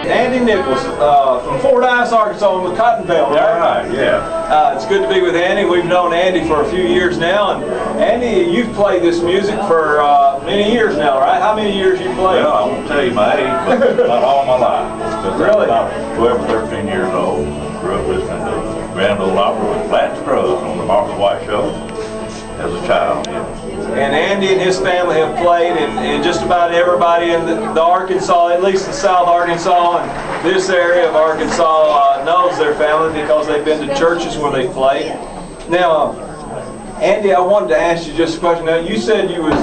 Andy Nichols from Fordyce, Arkansas, with Cottonville, right? Yeah, right, yeah. It's good to be with Andy. We've known Andy for a few years now, and Andy, you've played this music for many years now, right? How many years you played? Well, I won't tell you my age, but about all my life. Really? About 12 or 13 years old. Grew up listening to Grand Ole Opry with Flat Scrubs on the Martha White Show as a child. Yeah. And Andy and his family have played in just about everybody in the Arkansas, at least the South Arkansas and this area of Arkansas knows their family because they've been to churches where they played. Now, Andy, I wanted to ask you just a question. Now, you said you was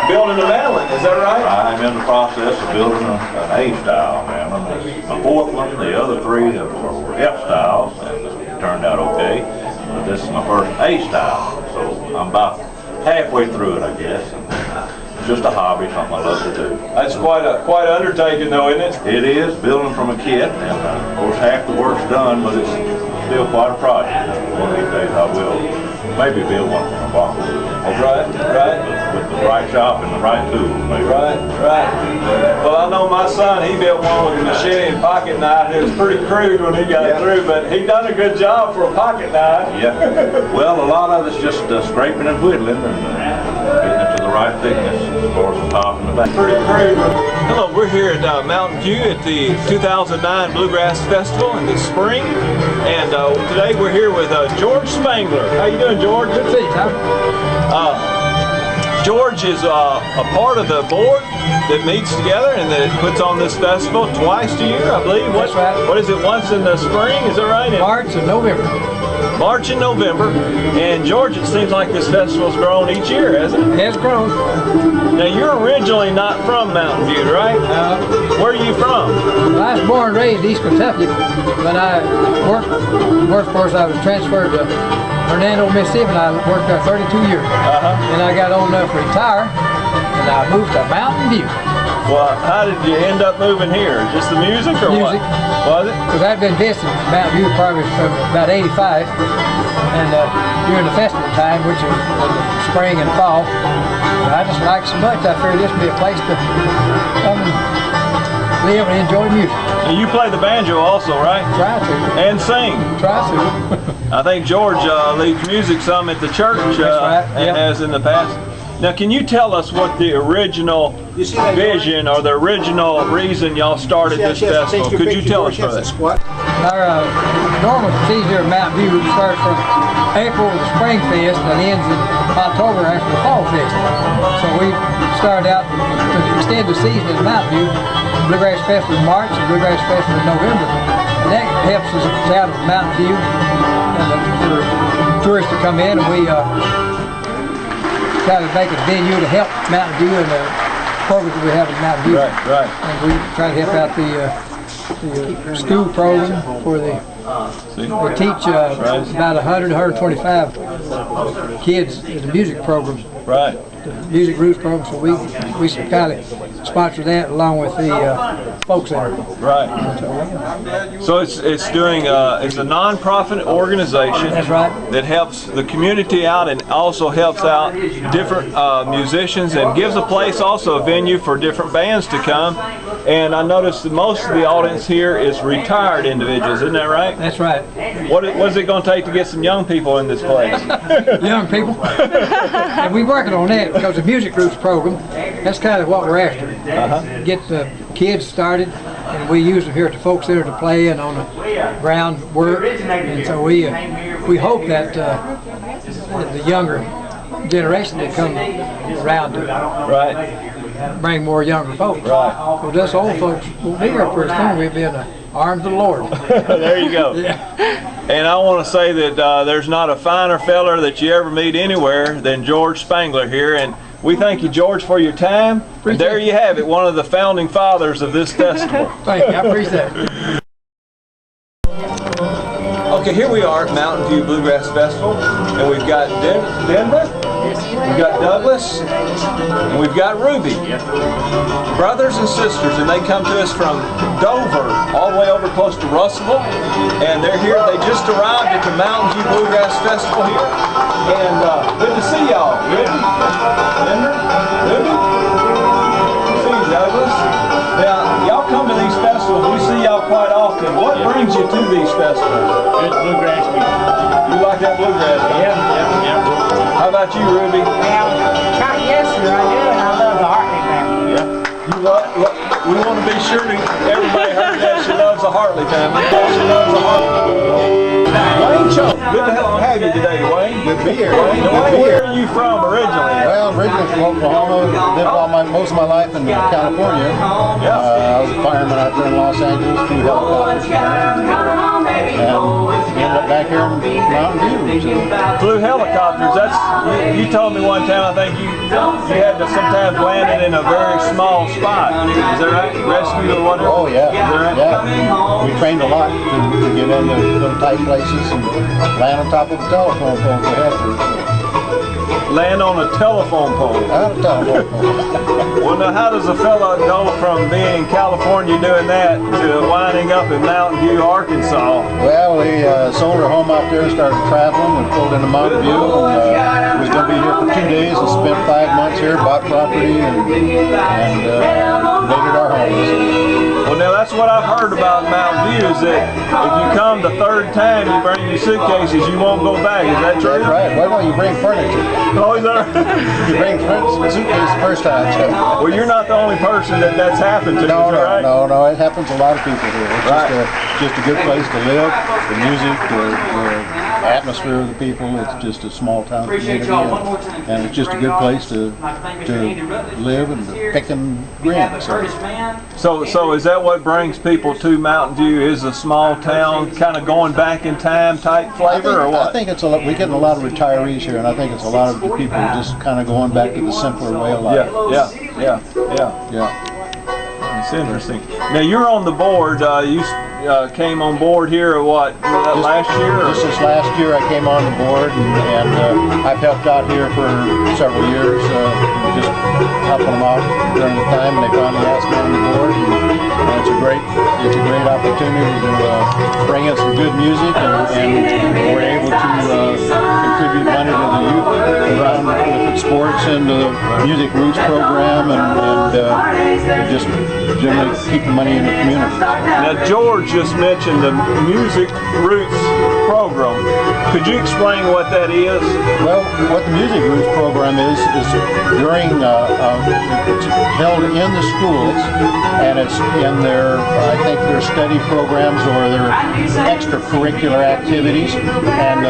building a mandolin, is that right? I'm in the process of building an A-style mandolin. My fourth one, the other three were F-styles, and it turned out okay. But this is my first A-style, so I'm about halfway through it, I guess. It's just a hobby, something I love to do. That's quite an undertaking, though, isn't it? It is, building from a kit, and of course half the work's done, but it's still quite a project. One of these days I will maybe build one from a box. Right, right. With the right shop and the right tools, maybe. Right, right. Well, I know my son, he built one with a machete and pocket knife. It was pretty crude when he got through, but he done a good job for a pocket knife. Yeah. Well, a lot of it's just scraping and whittling and getting it to the right thickness as far as the top and the back. Pretty crude. Hello, we're here at Mountain View at the 2009 Bluegrass Festival in the spring. And today we're here with George Spangler. How you doing, George? Good to see you, Tom. George is a part of the board that meets together and that puts on this festival twice a year, I believe. That's right. What is it, once in the spring, is that right? March and November. March and November. And George, it seems like this festival's grown each year, hasn't it? It has grown. Now, you're originally not from Mountain View, right? Where are you from? I was born and raised in East Kentucky, but I worked for us. I was transferred to Hernando, Mississippi, and I worked there 32 years. And I got old enough to retire, and I moved to Mountain View. Well, how did you end up moving here? Just the music or what? Was it? Because I've been visiting Mountain View probably from about 85, and during the festival time, which is in the spring and fall, I just like so much, I figured this would be a place to come and live and enjoy music. And you play the banjo also, right? Try to. And sing. Try to. I think George leads music some at the church and has in the past. Now, can you tell us what the original vision or the original reason y'all started this festival? Could you tell us for that? Our normal season here at Mountain View starts from April with the Spring Fest and ends in October after the Fall Fest. So we started out to extend the season at Mountain View, Bluegrass Festival in March and Bluegrass Festival in November. And that helps us out of Mountain View and for tourists to come in, and we try to make a venue to help Mountain View and the programs that we have in Mountain View. Right, right. And we try to help out the school program for the we teach about 100 to 125 kids in the music program. Right. The music roots program, so we kind of sponsor that along with the folk center. Right. So it's doing it's a non-profit organization. That's right. That helps the community out and also helps out different musicians and gives a place, also a venue for different bands to come. And I noticed that most of the audience here is retired individuals, isn't that right? That's right. What is it going to take to get some young people in this place? Young people. And we're working on that because the music groups program, that's kind of what we're after. Get the kids started, and we use them here at the folk center to play and on the ground work. And so we hope that the younger generation that come around to bring more younger folks. Right. Because us old folks will be here pretty soon. We'll be in the arms of the Lord. There you go. And I want to say that there's not a finer feller that you ever meet anywhere than George Spangler here. And we thank you, George, for your time. And there you have it, one of the founding fathers of this festival. Thank you. I appreciate it. Okay, here we are at Mountain View Bluegrass Festival, and we've got Denver, we've got Douglas, and we've got Ruby. Brothers and sisters, and they come to us from Dover, all the way over close to Russellville, and they're here. They just arrived at the Mountain View Bluegrass Festival here, and good to see y'all. Ruby, Denver, Ruby, see you, Douglas. Now, y'all come to these festivals brings you to these festivals? It's bluegrass music. You like that bluegrass? Yep. How about you, Ruby? Well, yes, sir, I do, and I love the Hartley family. You we want to be sure that everybody heard that she loves the Hartley family. She loves the Hartley. Wayne Choat, good to have you today, Wayne. Good to be here. Wayne, where are you from originally? Well, originally from Oklahoma, lived most of my life in California. I was a fireman out there in Los Angeles, flew helicopters, and ended up back here in Mountain View. So. Flew helicopters. That's you told me one time. I think you had to sometimes land it in a very small spot. Is that right? Rescue or whatever. Oh yeah, Is that right? yeah. We trained a lot to get into little tight places and land on top of a telephone pole if we had to. Land on a telephone pole. On a telephone pole. Well, now how does a fella go from being in California doing that to winding up in Mountain View, Arkansas? Well, we sold our home out there and started traveling and pulled into Mountain View. And we was going to be here for 2 days and spent 5 months here, bought property and made it our home. Well, now that's what I've heard about Mountain View is that if you come the third time, you bring your suitcases, you won't go back. Is that true? That's right. Well, no, you bring furniture. Oh, is that right? You bring suitcase the first time. So. Well, you're not the only person that's happened to. No, is that right? no. It happens to a lot of people here. It's just a good place to live. The music, the atmosphere of the people. It's just a small town community, and it's just a good place to live and to pick and grin. So is that what brings people to Mountain View? Is a small town kind of going back in time type flavor, or what? I think we're getting a lot of retirees here, and I think it's a lot of the people just kind of going back to the simpler way of life. Yeah. It's interesting. Now you're on the board. You came on board here last year? Just this last year I came on the board, and I've helped out here for several years, just helping them out during the time, and they finally asked me on the board. And it's a great opportunity to bring in some good music, and we're able to contribute money to the youth around with sports and the Music Roots program, and just generally keep the money in the community. Now George just mentioned the Music Roots program. Could you explain what that is? Well, what the Music Roots program is during it's held in the schools, and it's in their their study programs or their extracurricular activities, and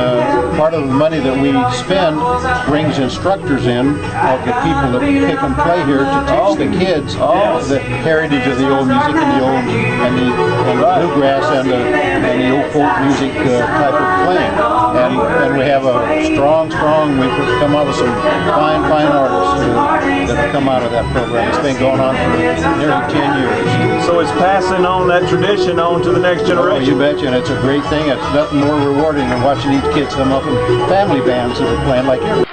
part of the money that we spend brings instructors in of the people that pick and play here to teach the kids the heritage of the old music and the bluegrass and the old folk music type of playing. And we have a strong, we've come out with some fine artists that have come out of that program. It's been going on for nearly 10 years. So it's passing on that tradition on to the next generation. Oh, you betcha, and it's a great thing. It's nothing more rewarding than watching these kids come up and family bands that are playing like you're